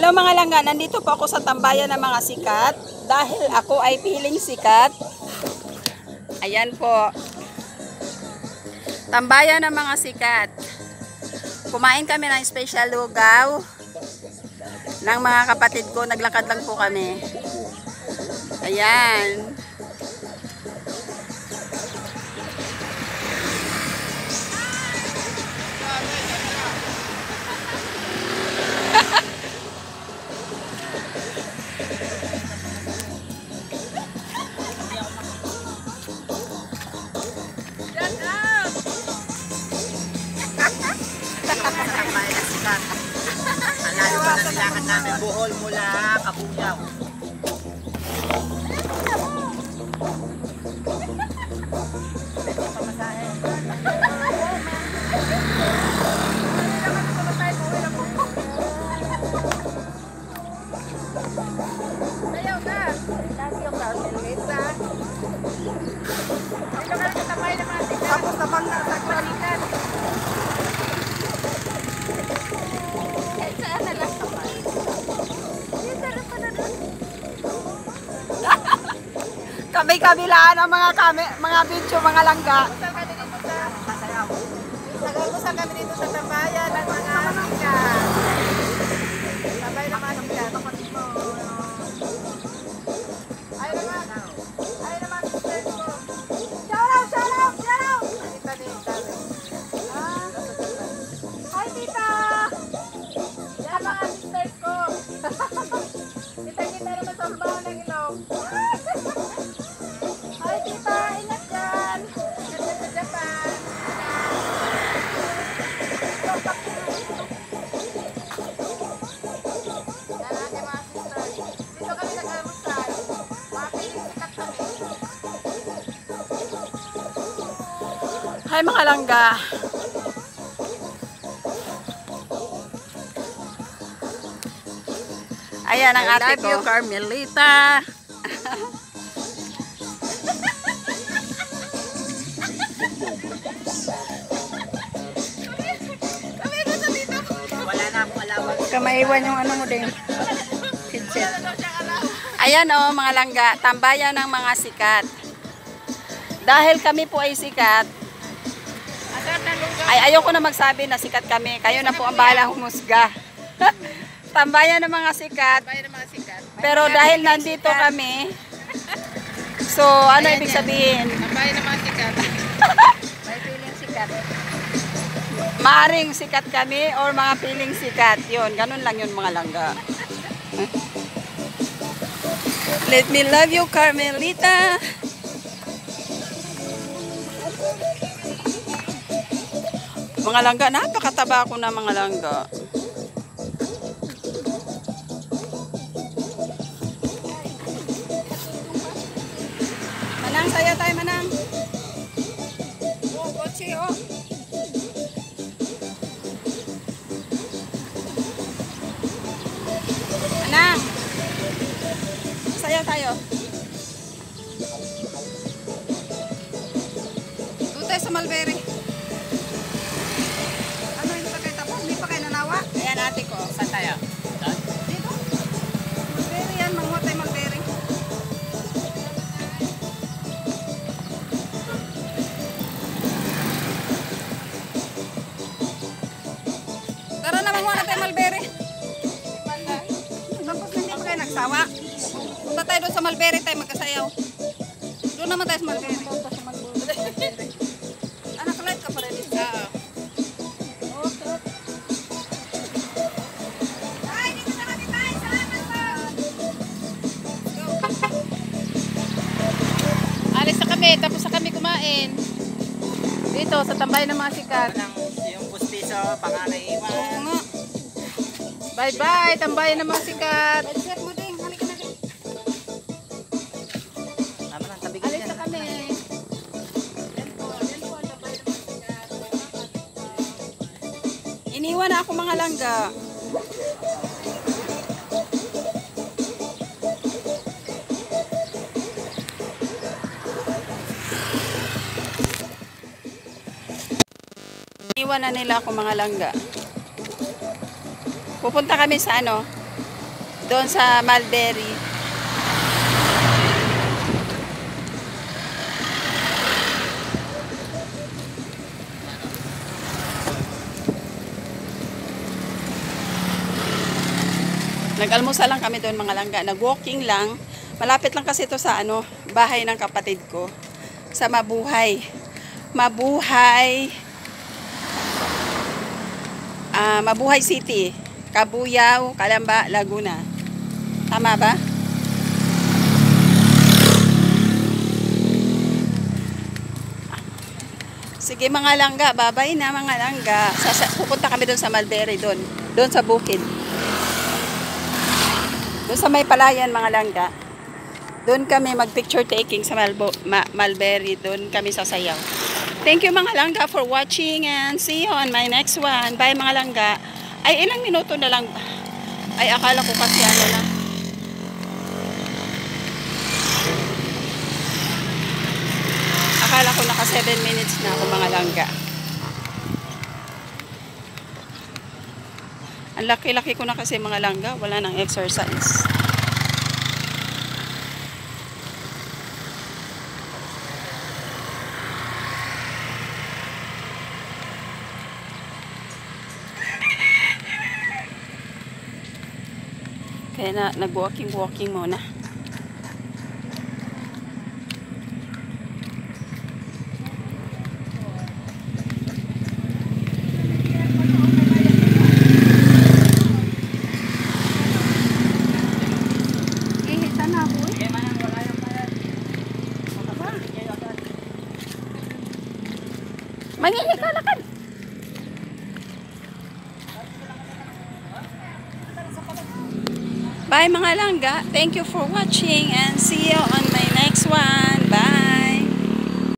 Hello mga langga, nandito po ako sa tambayan ng mga sikat dahil ako ay piling sikat. Ayan po. Tambayan ng mga sikat. Kumain kami ng special lugaw ng mga kapatid ko. Naglakad lang po kami. Ayan. Malayo pa na nilakad namin Bohol mula Kabuyaw. Ayaw ka. Ayaw ka. Tapos tabang na sa kronikan. Kami-kabilaan ang mga video, mga langga. Nag-almusal kami dito sa tambayan ng mga sikat. Tambay ng mga sikat. Ay naman, sister ko. Shout out! Tita din, sabi. Hi, tita! Yan mga sisters ko. Kita-kita naman sa baho ng ilong. Hi, tita! Ingat dyan! Ingat dyan sa Japan! Yan natin mga sisters. Dito kami nag-almusal. Mga piling sikat kami. Hi mga langga! Ayan ang ate ko. I love you, Carmelita. Wala na akong alawan. Kamaiwan yung ano mo din. Headset. Ayan o mga langga, tambayan ng mga sikat. Dahil kami po ay sikat, ay ayoko na magsabi na sikat kami. Kayo na po ang bahala humusga. Tambayan ng mga sikat. Pero dahil nandito kami, so ano ibig sabihin? Tambayan ng mga sikat. May feeling sikat. Maaring sikat kami or mga feeling sikat. Yun, ganun lang yun mga langga. Let me love you, Carmelita. Mga langga, napakataba ko na mga langga. Manang, saya tayo manang. Oh, kotse oh. Manang. Saya tayo. Tutay sa Malberi. Ano, hindi pa kayo tapos? Hindi pa kayo nanawa? Ayan ate ko. Saan tayo? Dito. Malberi yan. Manguha tayo Malberi. Tara na, manguha na tayo Malberi. Tapos hindi pa kayo nagsawa. Punta tayo doon sa Malberi tayo magkasayaw. Doon naman tayo sa Malberi. Anak, light ka pa rin. Oo. Ay, dito na kami tayo. Salamat po. Alis na kami, tapos na kami kumain. Dito, sa tambayan ng mga sikat. Yung pustiso, panganay iwan. Oo nga. Bye-bye, tambayan ng mga sikat. Headset mo din. Halika na din. Tama lang, tabi Alis na kami. Iniwan na ako mga langga. Iniwan na nila ako mga langga. Pupunta kami sa ano? Doon sa Mulberry. Nag-almusal lang kami doon mga langga. Nag-walking lang. Malapit lang kasi ito sa bahay ng kapatid ko. Sa Mabuhay. Mabuhay. Mabuhay City. Cabuyao, Calamba, Laguna. Tama ba? Sige mga langga. Bye-bye na mga langga. Pupunta kami doon sa Mulberry doon. Doon sa bukid. Doon sa may palayan mga langga. Doon kami mag-picture taking sa Mulberry. Doon kami sasayaw. Thank you mga langga for watching and see you on my next one. Bye mga langga. Ay, ilang minuto na lang. Ay, akala ko kasi lang. Akala ko naka 7 minutes na ako mga langga. Ang laki-laki ko na kasi mga langga. Wala nang exercise. Kaya na nag-walking muna. Manghihikalakan. Bye mga langga. Thank you for watching and see you on my next one.